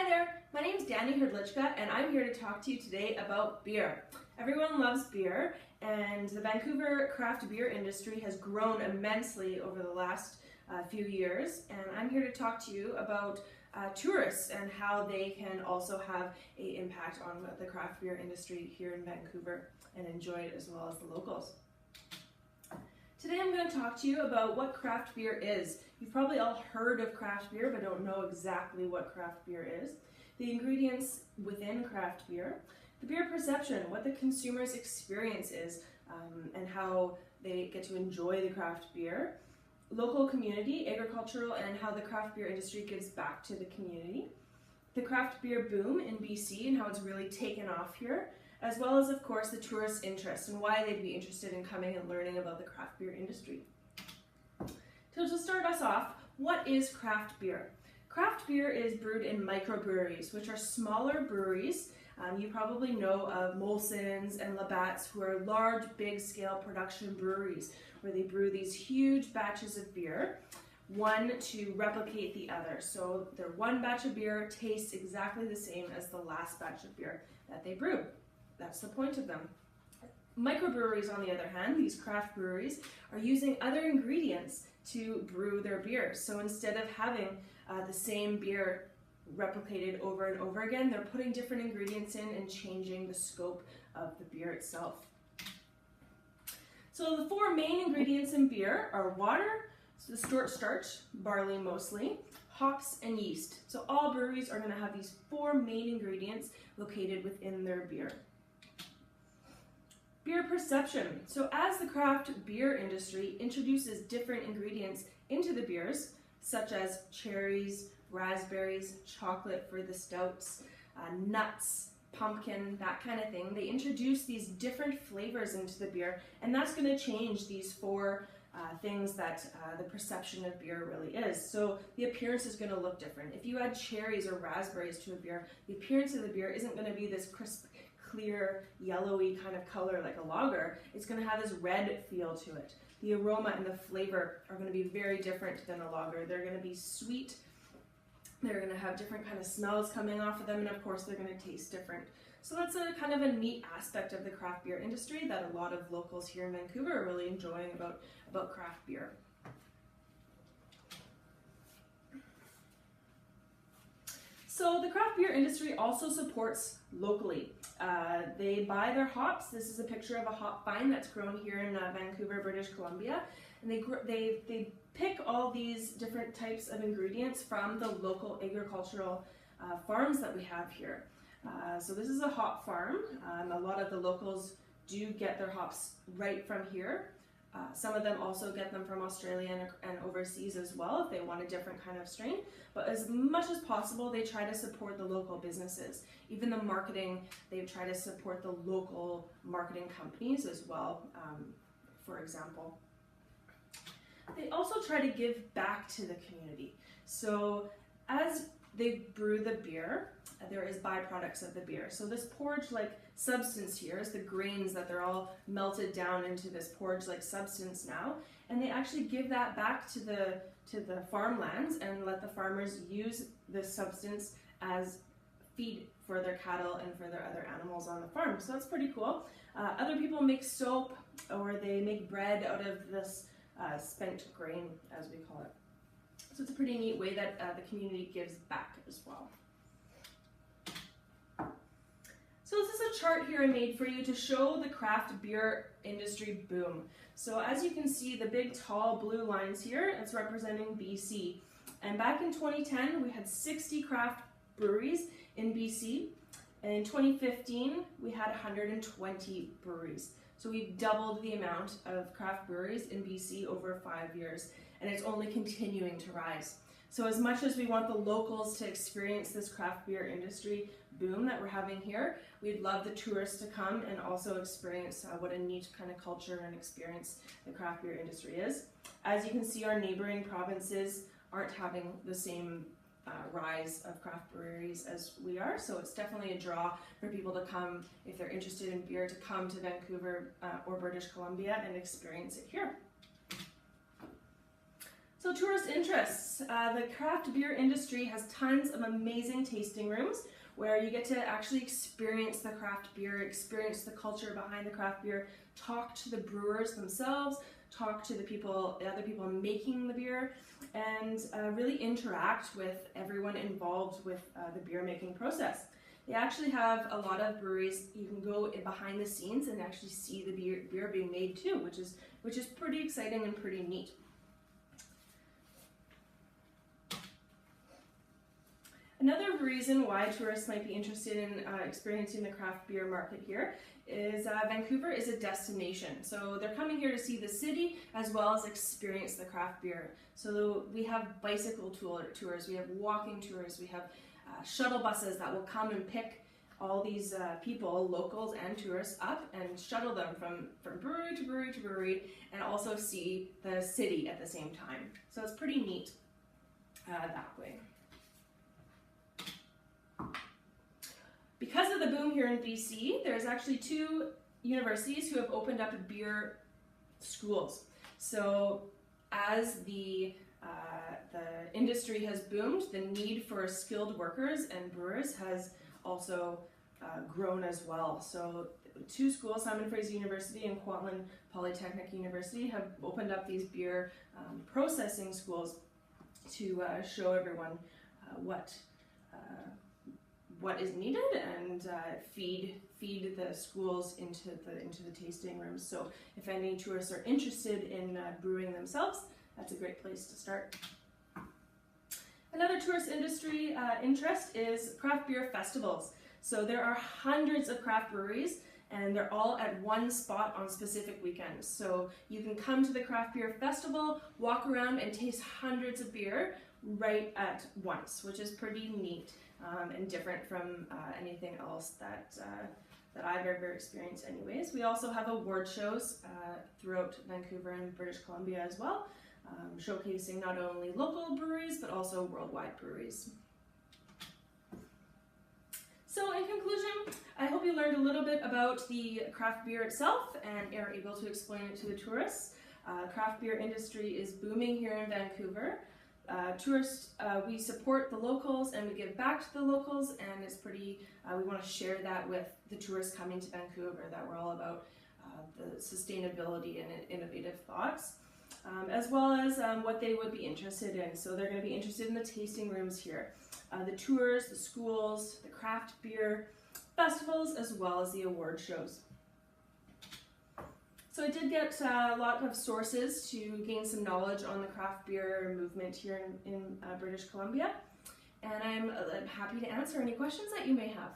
Hi there, my name is Danny Hrdlichka and I'm here to talk to you today about beer. Everyone loves beer and the Vancouver craft beer industry has grown immensely over the last few years, and I'm here to talk to you about tourists and how they can also have an impact on the craft beer industry here in Vancouver and enjoy it as well as the locals. Today I'm going to talk to you about what craft beer is. You've probably all heard of craft beer but don't know exactly what craft beer is. The ingredients within craft beer, the beer perception, what the consumer's experience is, and how they get to enjoy the craft beer, local community, agricultural, and how the craft beer industry gives back to the community, the craft beer boom in BC and how it's really taken off here, as well as, of course, the tourist interest and why they'd be interested in coming and learning about the craft beer industry. So to start us off, what is craft beer? Craft beer is brewed in microbreweries, which are smaller breweries. You probably know of Molson's and Labatt's, who are large, big-scale production breweries where they brew these huge batches of beer, one to replicate the other. So their one batch of beer tastes exactly the same as the last batch of beer that they brew. That's the point of them. Microbreweries, on the other hand, these craft breweries, are using other ingredients to brew their beer. So instead of having the same beer replicated over and over again, they're putting different ingredients in and changing the scope of the beer itself. So the four main ingredients in beer are water, so the starch, barley mostly, hops, and yeast. So all breweries are going to have these four main ingredients located within their beer. Beer perception. So as the craft beer industry introduces different ingredients into the beers, such as cherries, raspberries, chocolate for the stouts, nuts, pumpkin, that kind of thing, they introduce these different flavors into the beer, and that's going to change these four things that the perception of beer really is. So the appearance is going to look different. If you add cherries or raspberries to a beer, the appearance of the beer isn't going to be this crisp, clear, yellowy kind of color like a lager. It's going to have this red feel to it. The aroma and the flavor are going to be very different than a lager. They're going to be sweet. They're going to have different kind of smells coming off of them, and of course they're going to taste different. So that's a kind of a neat aspect of the craft beer industry that a lot of locals here in Vancouver are really enjoying about craft beer. So the craft beer industry also supports locally. They buy their hops. This is a picture of a hop vine that's grown here in Vancouver, British Columbia. And they pick all these different types of ingredients from the local agricultural farms that we have here. So this is a hop farm. A lot of the locals do get their hops right from here. Some of them also get them from Australia and overseas as well if they want a different kind of strain. But as much as possible, they try to support the local businesses. Even the marketing, they try to support the local marketing companies as well, for example. They also try to give back to the community. So as they brew the beer, there is byproducts of the beer. So this porridge-like substance here is the grains that they're all melted down into this porridge-like substance now, and they actually give that back to the farmlands and let the farmers use this substance as feed for their cattle and for their other animals on the farm. So that's pretty cool. Other people make soap, or they make bread out of this spent grain, as we call it. So it's a pretty neat way that the community gives back as well. So this is a chart here I made for you to show the craft beer industry boom. So as you can see, the big tall blue lines here, it's representing BC. And back in 2010, we had 60 craft breweries in BC. And in 2015, we had 120 breweries. So we've doubled the amount of craft breweries in BC over 5 years, and it's only continuing to rise. So as much as we want the locals to experience this craft beer industry boom that we're having here, we'd love the tourists to come and also experience what a neat kind of culture and experience the craft beer industry is. As you can see, our neighboring provinces aren't having the same rise of craft breweries as we are, so it's definitely a draw for people to come, if they're interested in beer, to come to Vancouver or British Columbia and experience it here. So tourist interests. The craft beer industry has tons of amazing tasting rooms where you get to actually experience the craft beer, experience the culture behind the craft beer, talk to the brewers themselves, talk to the other people making the beer, and really interact with everyone involved with the beer making process. They actually have a lot of breweries. You can go behind the scenes and actually see the beer being made too, which is pretty exciting and pretty neat. Another reason why tourists might be interested in experiencing the craft beer market here is Vancouver is a destination. So they're coming here to see the city as well as experience the craft beer. So we have bicycle tours, we have walking tours, we have shuttle buses that will come and pick all these people, locals and tourists, up and shuttle them from brewery to brewery to brewery, and also see the city at the same time. So it's pretty neat that way. Because of the boom here in BC, there's actually 2 universities who have opened up beer schools. So as the industry has boomed, the need for skilled workers and brewers has also grown as well. So 2 schools, Simon Fraser University and Kwantlen Polytechnic University, have opened up these beer processing schools to show everyone what is needed and feed the schools into the tasting rooms. So if any tourists are interested in brewing themselves, that's a great place to start. Another tourist industry interest is craft beer festivals. So there are hundreds of craft breweries and they're all at one spot on specific weekends. So you can come to the craft beer festival, walk around and taste hundreds of beer right at once, which is pretty neat. And different from anything else that I've ever experienced anyways. We also have award shows throughout Vancouver and British Columbia as well, showcasing not only local breweries but also worldwide breweries. So in conclusion, I hope you learned a little bit about the craft beer itself and are able to explain it to the tourists. Craft beer industry is booming here in Vancouver. Tourists, we support the locals and we give back to the locals, and it's pretty, we want to share that with the tourists coming to Vancouver, that we're all about the sustainability and innovative thoughts, as well as what they would be interested in. So they're going to be interested in the tasting rooms here, the tours, the schools, the craft beer festivals, as well as the award shows. So I did get a lot of sources to gain some knowledge on the craft beer movement here in British Columbia, and I'm happy to answer any questions that you may have.